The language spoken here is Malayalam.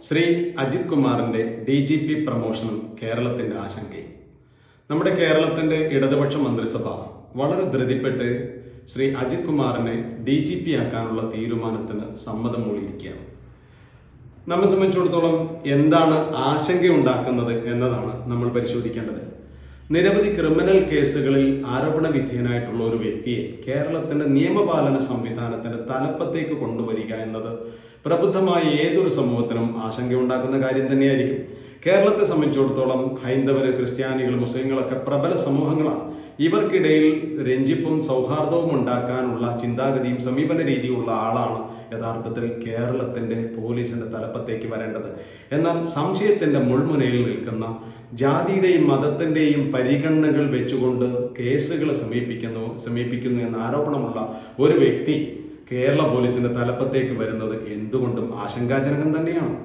ശ്രീ അജിത് കുമാറിന്റെ DGP പ്രമോഷനും കേരളത്തിന്റെ ആശങ്കയും. നമ്മുടെ കേരളത്തിന്റെ ഇടതുപക്ഷ മന്ത്രിസഭ വളരെ ധൃതിപ്പെട്ട് ശ്രീ അജിത് കുമാറിനെ DGP ആക്കാനുള്ള തീരുമാനത്തിന് സമ്മതം മൂളിയിരിക്കുകയാണ്. നമ്മെ സംബന്ധിച്ചിടത്തോളം എന്താണ് ആശങ്കയുണ്ടാക്കുന്നത് എന്നതാണ് നമ്മൾ പരിശോധിക്കേണ്ടത്. നിരവധി ക്രിമിനൽ കേസുകളിൽ ആരോപണ വിധേയനായിട്ടുള്ള ഒരു വ്യക്തിയെ കേരളത്തിന്റെ നിയമപാലന സംവിധാനത്തിന്റെ തലപ്പത്തേക്ക് കൊണ്ടുവരിക എന്നത് പ്രബുദ്ധമായ ഏതൊരു സമൂഹത്തിനും ആശങ്കയുണ്ടാക്കുന്ന കാര്യം തന്നെയായിരിക്കും. കേരളത്തെ സംബന്ധിച്ചിടത്തോളം ഹൈന്ദവര്, ക്രിസ്ത്യാനികൾ, മുസ്ലിങ്ങളൊക്കെ പ്രബല സമൂഹങ്ങളാണ്. ഇവർക്കിടയിൽ രഞ്ജിപ്പും സൗഹാർദ്ദവും ഉണ്ടാക്കാനുള്ള ചിന്താഗതിയും സമീപന രീതിയുള്ള ആളാണ് യഥാർത്ഥത്തിൽ കേരളത്തിന്റെ പോലീസിന്റെ തലപ്പത്തേക്ക് വരേണ്ടത്. എന്നാൽ സംശയത്തിന്റെ മുൾമുനയിൽ നിൽക്കുന്ന ജാതിയുടെയും മതത്തിന്റെയും പരിഗണനകൾ വെച്ചുകൊണ്ട് കേസുകൾ സമീപിക്കുന്നു എന്ന ആരോപണമുള്ള ഒരു വ്യക്തി കേരള പോലീസിന്റെ തലപ്പത്തേക്ക് വരുന്നത് എന്തുകൊണ്ടും ആശങ്കാജനകം തന്നെയാണ്.